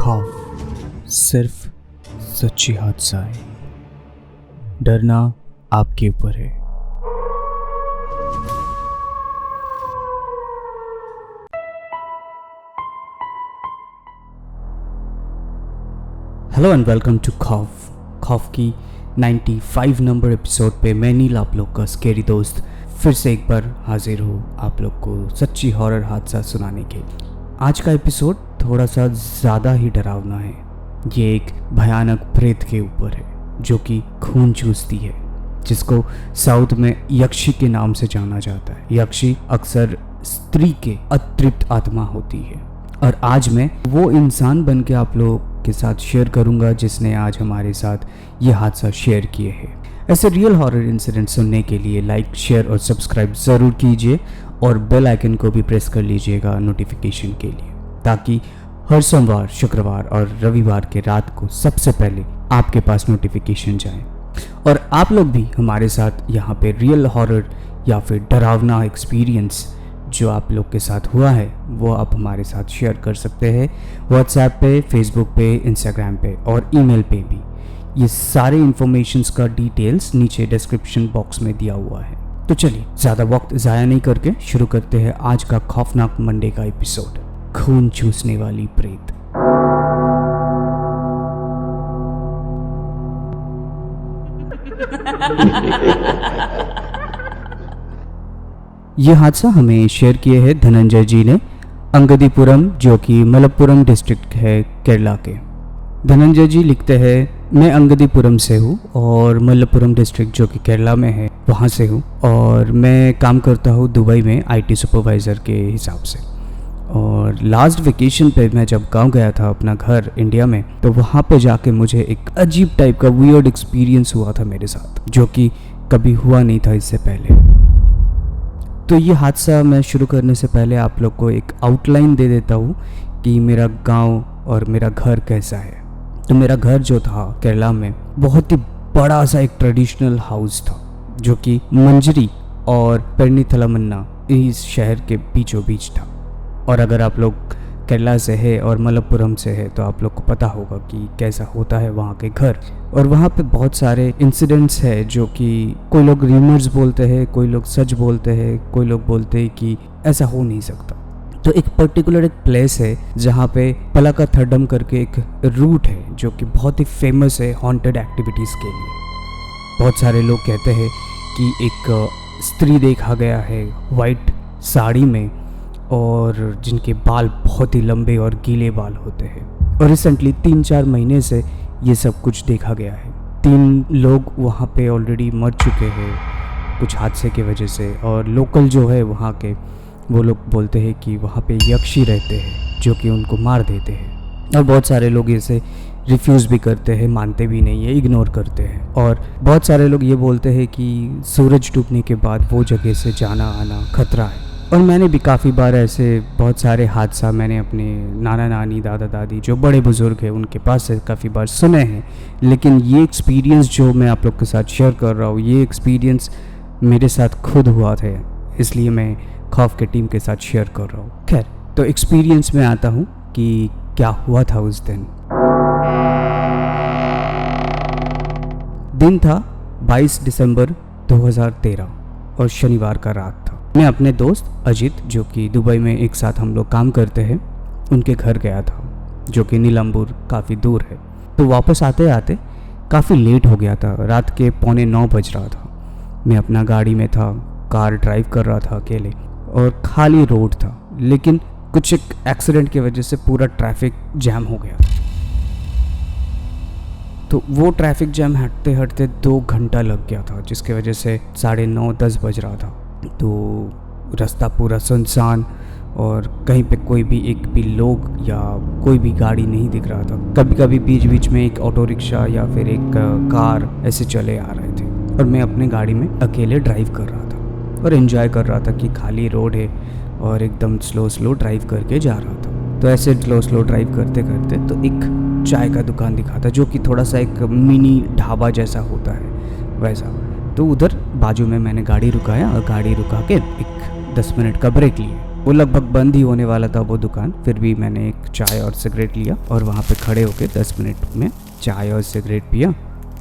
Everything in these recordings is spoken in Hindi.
खौफ सिर्फ सच्ची हादसा है, डरना आपके ऊपर है। हेलो एंड वेलकम टू खौफ की 95 नंबर एपिसोड पे मैं नील आप लोग का स्केरी दोस्त फिर से एक बार हाजिर हूँ आप लोग को सच्ची हॉरर हादसा सुनाने के लिए। आज का एपिसोड थोड़ा सा ज़्यादा ही डरावना है। ये एक भयानक प्रेत के ऊपर है जो कि खून चूसती है, जिसको साउथ में यक्षी के नाम से जाना जाता है। यक्षी अक्सर स्त्री के अतृप्त आत्मा होती है और आज मैं वो इंसान बन के आप लोगों के साथ शेयर करूंगा जिसने आज हमारे साथ ये हादसा शेयर किए हैं। ऐसे रियल हॉरर इंसिडेंट सुनने के लिए लाइक, शेयर और सब्सक्राइब ज़रूर कीजिए और बेल आइकन को भी प्रेस कर लीजिएगा नोटिफिकेशन के लिए, ताकि हर सोमवार, शुक्रवार और रविवार के रात को सबसे पहले आपके पास नोटिफिकेशन जाए। और आप लोग भी हमारे साथ यहाँ पे रियल हॉरर या फिर डरावना एक्सपीरियंस जो आप लोग के साथ हुआ है वो आप हमारे साथ शेयर कर सकते हैं व्हाट्सएप पे, फेसबुक पे, इंस्टाग्राम पे और ईमेल पे भी। ये सारे इन्फॉर्मेशंस का डिटेल्स नीचे डिस्क्रिप्शन बॉक्स में दिया हुआ है। तो चलिए ज़्यादा वक्त ज़ाया नहीं करके शुरू करते हैं आज का खौफनाक मंडे का एपिसोड, खून चूसने वाली प्रेत। ये हादसा हमें शेयर किए हैं धनंजय जी ने, अंगदीपुरम जो कि मलप्पुरम डिस्ट्रिक्ट है केरला के। धनंजय जी लिखते हैं, मैं अंगदीपुरम से हूँ और मलप्पुरम डिस्ट्रिक्ट जो कि केरला में है वहाँ से हूँ, और मैं काम करता हूँ दुबई में आईटी सुपरवाइज़र के हिसाब से। और लास्ट वेकेशन पे मैं जब गांव गया था अपना घर इंडिया में, तो वहाँ पे जाके मुझे एक अजीब टाइप का वियर्ड एक्सपीरियंस हुआ था मेरे साथ, जो कि कभी हुआ नहीं था इससे पहले। तो ये हादसा मैं शुरू करने से पहले आप लोग को एक आउटलाइन दे देता हूँ कि मेरा गांव और मेरा घर कैसा है। तो मेरा घर जो था केरला में बहुत ही बड़ा सा एक ट्रेडिशनल हाउस था जो कि मंजरी और पेरनीथलमन्ना इस शहर के बीचों बीच था। और अगर आप लोग केरला से है और मलप्पुरम से है तो आप लोग को पता होगा कि कैसा होता है वहाँ के घर। और वहाँ पे बहुत सारे इंसिडेंट्स है जो कि कोई लोग र्यूमर्स बोलते हैं, कोई लोग सच बोलते हैं, कोई लोग बोलते हैं कि ऐसा हो नहीं सकता। तो एक पर्टिकुलर एक प्लेस है जहाँ पे पलाका थड्डम करके एक रूट है जो कि बहुत ही फेमस है हॉन्टेड एक्टिविटीज़ के लिए। बहुत सारे लोग कहते हैं कि एक स्त्री देखा गया है वाइट साड़ी में और जिनके बाल बहुत ही लंबे और गीले बाल होते हैं। और रिसेंटली 3-4 महीने से ये सब कुछ देखा गया है। 3 लोग वहाँ पे ऑलरेडी मर चुके हैं कुछ हादसे की वजह से। और लोकल जो है वहाँ के वो लोग बोलते हैं कि वहाँ पे यक्षी रहते हैं जो कि उनको मार देते हैं। और बहुत सारे लोग इसे रिफ्यूज़ भी करते हैं, मानते भी नहीं है, इग्नोर करते हैं। और बहुत सारे लोग ये बोलते हैं कि सूरज डूबने के बाद वो जगह से जाना आना खतरा है। और मैंने भी काफ़ी बार ऐसे बहुत सारे हादसा मैंने अपने नाना नानी, दादा दादी जो बड़े बुज़ुर्ग हैं उनके पास से काफ़ी बार सुने हैं। लेकिन ये एक्सपीरियंस जो मैं आप लोग के साथ शेयर कर रहा हूँ, ये एक्सपीरियंस मेरे साथ खुद हुआ था, इसलिए मैं खौफ के टीम के साथ शेयर कर रहा हूँ। खैर, तो एक्सपीरियंस में आता हूँ कि क्या हुआ था उस दिन। दिन था 22 दिसंबर 2013 और शनिवार का रात था। मैं अपने दोस्त अजित जो कि दुबई में एक साथ हम लोग काम करते हैं उनके घर गया था जो कि नीलम्बूर काफ़ी दूर है। तो वापस आते आते काफ़ी लेट हो गया था, रात के 8:45 बज रहा था। मैं अपना गाड़ी में था, कार ड्राइव कर रहा था अकेले और खाली रोड था, लेकिन कुछ एक एक्सीडेंट की वजह से पूरा ट्रैफिक जैम हो गया। तो वो ट्रैफिक जैम हटते हटते 2 घंटा लग गया था, जिसकी वजह से 9:30-10 बज रहा था। तो रास्ता पूरा सुनसान और कहीं पे कोई भी एक भी लोग या कोई भी गाड़ी नहीं दिख रहा था। कभी कभी बीच बीच में एक ऑटो रिक्शा या फिर एक कार ऐसे चले आ रहे थे और मैं अपने गाड़ी में अकेले ड्राइव कर रहा था और एंजॉय कर रहा था कि खाली रोड है और एकदम स्लो ड्राइव करके जा रहा था। तो ऐसे स्लो ड्राइव करते करते तो एक चाय का दुकान दिखा था जो कि थोड़ा सा एक मिनी ढाबा जैसा होता है वैसा। तो उधर बाजू में मैंने गाड़ी रुकाया और गाड़ी रुका के एक 10 मिनट का ब्रेक लिए वो लगभग बंद ही होने वाला था वो दुकान। फिर भी मैंने एक चाय और सिगरेट लिया और वहाँ पे खड़े होके 10 मिनट में चाय और सिगरेट पिया।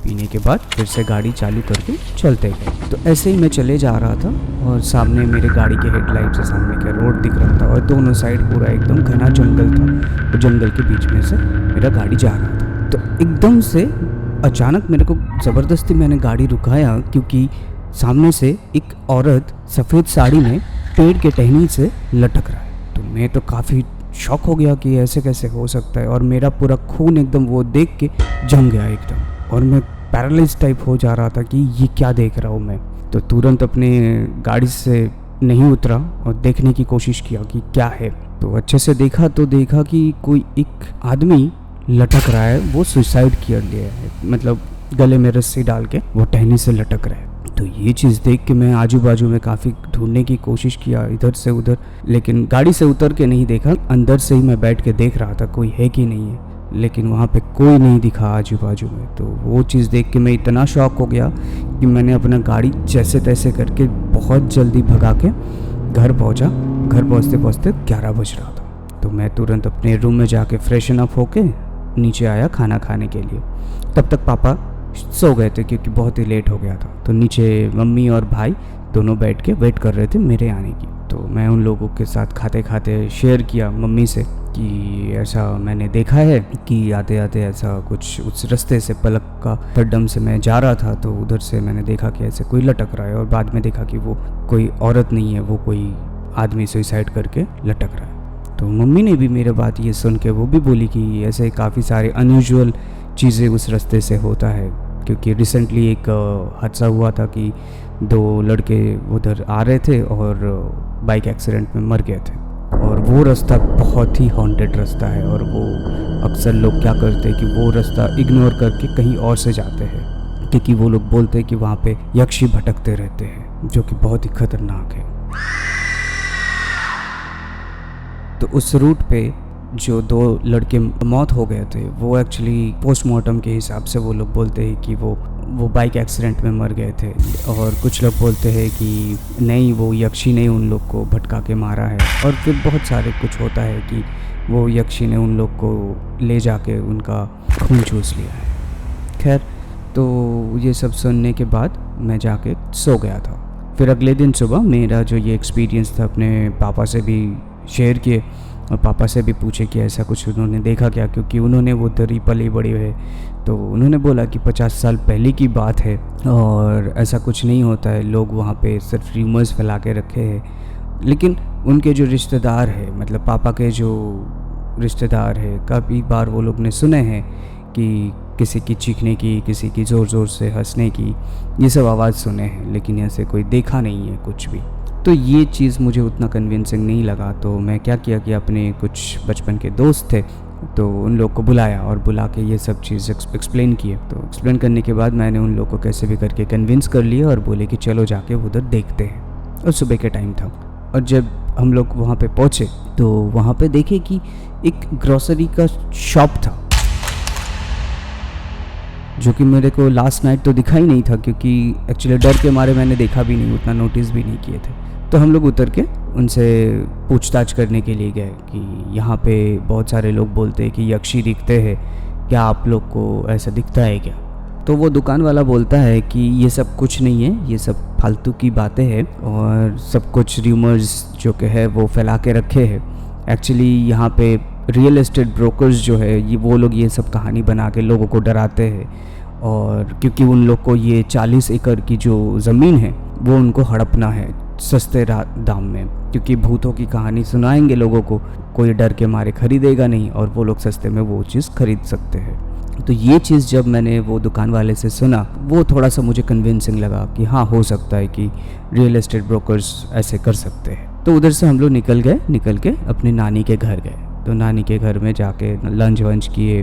पीने के बाद फिर से गाड़ी चालू करके चलते गए। तो ऐसे ही मैं चले जा रहा था और सामने मेरे गाड़ी के हेडलाइट से सामने का रोड दिख रहा था और दोनों साइड पूरा एकदम घना जंगल था। तो जंगल के बीच में से मेरा गाड़ी जा रहा था। तो एकदम से अचानक मेरे को ज़बरदस्ती मैंने गाड़ी रुकाया, क्योंकि सामने से एक औरत सफ़ेद साड़ी में पेड़ के टहनी से लटक रहा है। तो मैं तो काफ़ी शॉक हो गया कि ऐसे कैसे हो सकता है, और मेरा पूरा खून एकदम वो देख के जम गया एकदम, और मैं पैरालाइज टाइप हो जा रहा था कि ये क्या देख रहा हूँ मैं। तो तुरंत अपने गाड़ी से नहीं उतरा और देखने की कोशिश किया कि क्या है। तो अच्छे से देखा तो देखा कि कोई एक आदमी लटक रहा है, वो सुसाइड किया लिया है, मतलब गले में रस्सी डाल के वो टहनी से लटक रहा है। तो ये चीज़ देख के मैं आजू बाजू में काफ़ी ढूंढने की कोशिश किया इधर से उधर, लेकिन गाड़ी से उतर के नहीं देखा, अंदर से ही मैं बैठ के देख रहा था कोई है कि नहीं है, लेकिन वहाँ पे कोई नहीं दिखा आजू बाजू में। तो वो चीज़ देख के मैं इतना शॉक हो गया कि मैंने अपना गाड़ी जैसे तैसे करके बहुत जल्दी भगा के घर पहुँचा। घर पहुँचते पहुँचते 11 बज रहा था। तो मैं तुरंत अपने रूम में जाके फ्रेशन अप होके नीचे आया खाना खाने के लिए। तब तक पापा सो गए थे क्योंकि बहुत ही लेट हो गया था। तो नीचे मम्मी और भाई दोनों बैठ के वेट कर रहे थे मेरे आने की। तो मैं उन लोगों के साथ खाते खाते शेयर किया मम्मी से कि ऐसा मैंने देखा है कि आते आते ऐसा कुछ उस रास्ते से पलक का पड्डम से मैं जा रहा था, तो उधर से मैंने देखा कि ऐसे कोई लटक रहा है, और बाद में देखा कि वो कोई औरत नहीं है, वो कोई आदमी सुसाइड करके लटक रहा है। तो मम्मी ने भी मेरे बात ये सुन के वो भी बोली कि ऐसे काफ़ी सारे अनयूजुअल चीज़ें उस रास्ते से होता है, क्योंकि रिसेंटली एक हादसा हुआ था कि 2 लड़के उधर आ रहे थे और बाइक एक्सीडेंट में मर गए थे। और वो रास्ता बहुत ही हॉन्टेड रास्ता है, और वो अक्सर लोग क्या करते हैं कि वो रास्ता इग्नोर करके कहीं और से जाते हैं, क्योंकि वो लोग बोलते हैं कि वहाँ पे यक्षी भटकते रहते हैं, जो कि बहुत ही खतरनाक है। तो उस रूट पे जो 2 लड़के मौत हो गए थे, वो एक्चुअली पोस्टमार्टम के हिसाब से वो लोग बोलते हैं कि वो बाइक एक्सीडेंट में मर गए थे, और कुछ लोग बोलते हैं कि नहीं, वो यक्षी ने उन लोग को भटका के मारा है, और फिर बहुत सारे कुछ होता है कि वो यक्षी ने उन लोग को ले जाके उनका खून चूस लिया है। खैर, तो ये सब सुनने के बाद मैं जाके सो गया था। फिर अगले दिन सुबह मेरा जो ये एक्सपीरियंस था अपने पापा से भी शेयर किए, और पापा से भी पूछे कि ऐसा कुछ उन्होंने देखा क्या, क्योंकि उन्होंने वो दरी पली बड़ी है। तो उन्होंने बोला कि 50 साल पहले की बात है और ऐसा कुछ नहीं होता है, लोग वहाँ पे सिर्फ र्यूमर्स फैला के रखे हैं। लेकिन उनके जो रिश्तेदार है, मतलब पापा के जो रिश्तेदार है, काफ़ी बार वो लोग ने सुने हैं कि किसी की चीखने की, किसी की ज़ोर ज़ोर से हंसने की, ये सब आवाज़ सुने हैं, लेकिन ऐसे कोई देखा नहीं है कुछ भी। तो ये चीज़ मुझे उतना कन्विंसिंग नहीं लगा। तो मैं क्या किया कि अपने कुछ बचपन के दोस्त थे, तो उन लोग को बुलाया और बुला के ये सब चीज़ एक्सप्लेन किए। तो एक्सप्लेन करने के बाद मैंने उन लोग को कैसे भी करके कन्विंस कर लिया और बोले कि चलो जाके उधर देखते हैं। और सुबह के टाइम था, और जब हम लोग वहाँ पे पहुँचे तो वहाँ पे देखे कि एक ग्रोसरी का शॉप था, जो कि मेरे को लास्ट नाइट तो दिखा ही नहीं था, क्योंकि एक्चुअली डर के मारे मैंने देखा भी नहीं, उतना नोटिस भी नहीं किए थे। तो हम लोग उतर के उनसे पूछताछ करने के लिए गए कि यहाँ पे बहुत सारे लोग बोलते हैं कि यक्षी दिखते हैं, क्या आप लोग को ऐसा दिखता है क्या? तो वो दुकान वाला बोलता है कि ये सब कुछ नहीं है, ये सब फालतू की बातें हैं, और सब कुछ र्यूमर्स जो कि है वो फैला के रखे हैं। एक्चुअली यहाँ पे रियल एस्टेट ब्रोकर्स जो है, ये वो लोग ये सब कहानी बना के लोगों को डराते हैं, और क्योंकि उन लोग को ये 40 एकड़ की जो ज़मीन है वो उनको हड़पना है सस्ते दाम में, क्योंकि भूतों की कहानी सुनाएंगे लोगों को, कोई डर के मारे खरीदेगा नहीं, और वो लोग सस्ते में वो चीज़ खरीद सकते हैं। तो ये चीज़ जब मैंने वो दुकान वाले से सुना, वो थोड़ा सा मुझे कन्विंसिंग लगा कि हाँ, हो सकता है कि रियल एस्टेट ब्रोकर्स ऐसे कर सकते हैं। तो उधर से हम लोग निकल के अपनी नानी के घर गए। तो नानी के घर में जाके लंच वंच किए,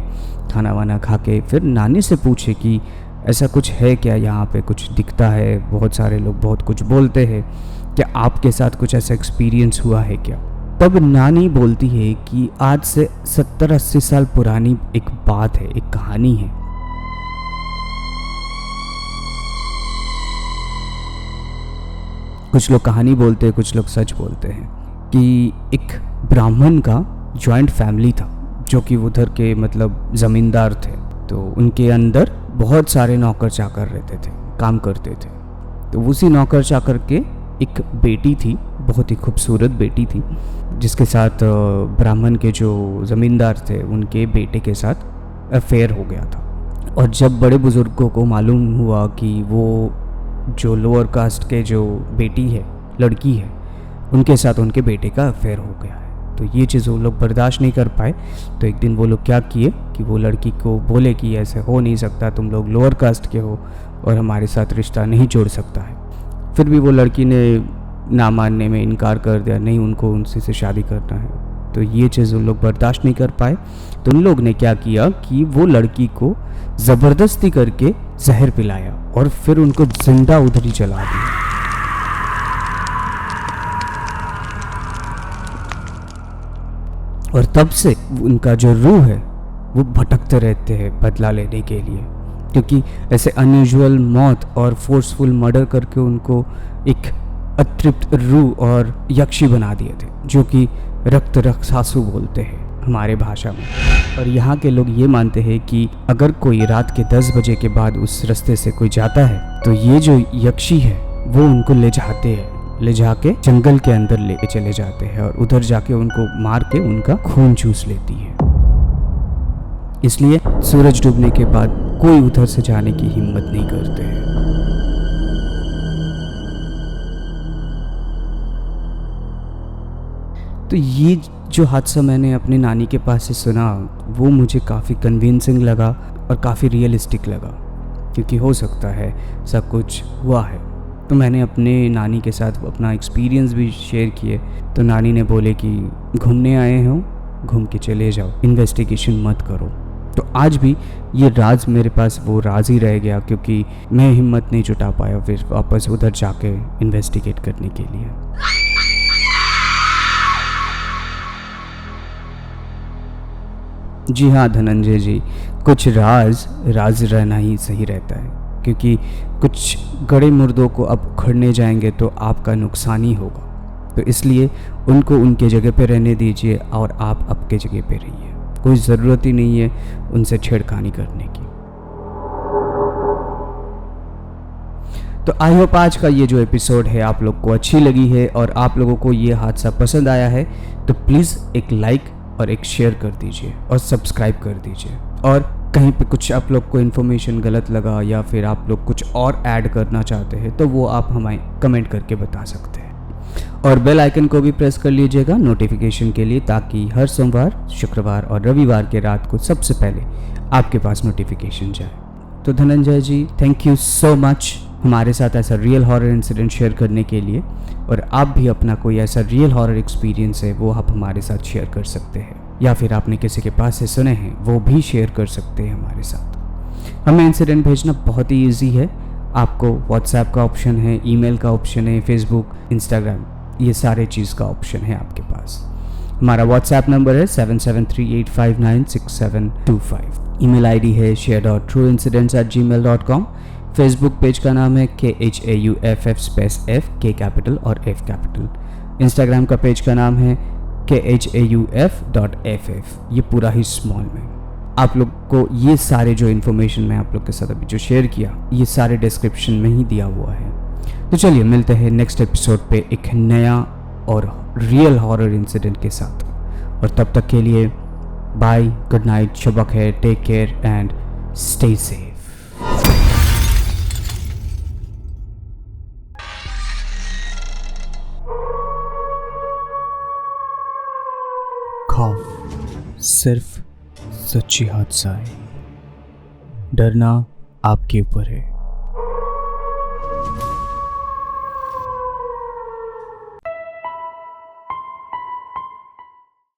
खाना वाना खा के फिर नानी से पूछे कि ऐसा कुछ है क्या, यहाँ पे कुछ दिखता है, बहुत सारे लोग बहुत कुछ बोलते हैं, क्या आपके साथ कुछ ऐसा एक्सपीरियंस हुआ है क्या? तब नानी बोलती है कि आज से 70-80 साल पुरानी एक बात है, एक कहानी है। कुछ लोग कहानी बोलते हैं, कुछ लोग सच बोलते हैं कि एक ब्राह्मण का जॉइंट फैमिली था, जो कि उधर के मतलब ज़मींदार थे। तो उनके अंदर बहुत सारे नौकर चाकर रहते थे, काम करते थे। तो उसी नौकर चाकर के एक बेटी थी, बहुत ही खूबसूरत बेटी थी, जिसके साथ ब्राह्मण के जो ज़मींदार थे उनके बेटे के साथ अफेयर हो गया था। और जब बड़े बुज़ुर्गों को मालूम हुआ कि वो जो लोअर कास्ट के जो बेटी है, लड़की है, उनके साथ उनके बेटे का अफेयर हो गया है, तो ये चीज़ वो लोग बर्दाश्त नहीं कर पाए। तो एक दिन वो लोग क्या किए कि वो लड़की को बोले कि ऐसे हो नहीं सकता, तुम लोग लोअर कास्ट के हो और हमारे साथ रिश्ता नहीं जोड़ सकता है। फिर भी वो लड़की ने ना मानने में इनकार कर दिया, नहीं उनको उनसे से शादी करना है। तो ये चीज़ उन लोग बर्दाश्त नहीं कर पाए। तो उन लोग ने क्या किया कि वो लड़की को ज़बरदस्ती करके जहर पिलाया और फिर उनको जिंदा उधर ही जला दिया। और तब से उनका जो रूह है वो भटकते रहते हैं बदला लेने के लिए, क्योंकि ऐसे अनयूजुअल मौत और फोर्सफुल मर्डर करके उनको एक अतृप्त रूह और यक्षी बना दिए थे, जो कि रक्त रक्षासु बोलते हैं हमारे भाषा में। और यहाँ के लोग ये मानते हैं कि अगर कोई रात के 10 बजे के बाद उस रास्ते से कोई जाता है तो ये जो यक्षी है वो उनको ले जाके जंगल के अंदर ले चले जाते हैं और उधर जाके उनको मार के उनका खून चूस लेती है। इसलिए सूरज डूबने के बाद कोई उधर से जाने की हिम्मत नहीं करते हैं। तो ये जो हादसा मैंने अपनी नानी के पास से सुना वो मुझे काफ़ी कन्विंसिंग लगा और काफ़ी रियलिस्टिक लगा, क्योंकि हो सकता है सब कुछ हुआ है। तो मैंने अपने नानी के साथ अपना एक्सपीरियंस भी शेयर किए। तो नानी ने बोले कि घूमने आए हो, घूम के चले जाओ, इन्वेस्टिगेशन मत करो। तो आज भी ये राज मेरे पास वो राज ही रह गया, क्योंकि मैं हिम्मत नहीं जुटा पाया फिर वापस उधर जाके इन्वेस्टिगेट करने के लिए। जी हाँ धनंजय जी, कुछ राज रहना ही सही रहता है, क्योंकि कुछ गड़े मुर्दों को अब उखड़ने जाएंगे तो आपका नुकसान ही होगा। तो इसलिए उनको उनके जगह पे रहने दीजिए और आप आपके जगह पे रहिए। कोई ज़रूरत ही नहीं है उनसे छेड़खानी करने की। तो आई होप आज का ये जो एपिसोड है आप लोग को अच्छी लगी है और आप लोगों को ये हादसा पसंद आया है, तो प्लीज़ एक लाइक और एक शेयर कर दीजिए और सब्सक्राइब कर दीजिए। और कहीं पे कुछ आप लोग को इन्फॉर्मेशन गलत लगा या फिर आप लोग कुछ और ऐड करना चाहते हैं तो वो आप हमें कमेंट करके बता सकते हैं। और बेल आइकन को भी प्रेस कर लीजिएगा नोटिफिकेशन के लिए, ताकि हर सोमवार, शुक्रवार और रविवार के रात को सबसे पहले आपके पास नोटिफिकेशन जाए। तो धनंजय जी, थैंक यू सो मच हमारे साथ ऐसा रियल हॉरर इंसिडेंट शेयर करने के लिए। और आप भी अपना कोई ऐसा रियल हॉरर एक्सपीरियंस है वो आप हमारे साथ शेयर कर सकते हैं, या फिर आपने किसी के पास से सुने हैं वो भी शेयर कर सकते हैं हमारे साथ। हमें इंसिडेंट भेजना बहुत ही ईजी है। आपको व्हाट्सएप का ऑप्शन है, ईमेल का ऑप्शन है, फेसबुक, इंस्टाग्राम, ये सारे चीज़ का ऑप्शन है आपके पास। हमारा व्हाट्सएप नंबर है 7738596725। ईमेल आईडी है share.trueincidents@gmail.com। फेसबुक पेज का नाम है KHAUFF K कैपिटल और F कैपिटल। इंस्टाग्राम का पेज का नाम है KHAUF.FF, ये पूरा ही स्मॉल में। आप लोग को ये सारे जो इन्फॉर्मेशन मैं आप लोग के साथ अभी जो शेयर किया ये सारे डिस्क्रिप्शन में ही दिया हुआ है। तो चलिए मिलते हैं नेक्स्ट एपिसोड पे एक नया और रियल हॉरर इंसिडेंट के साथ। और तब तक के लिए बाय, गुड नाइट, शब खैर, take care and stay safe. खौफ सिर्फ सच्ची हादसा है, डरना आपके ऊपर है।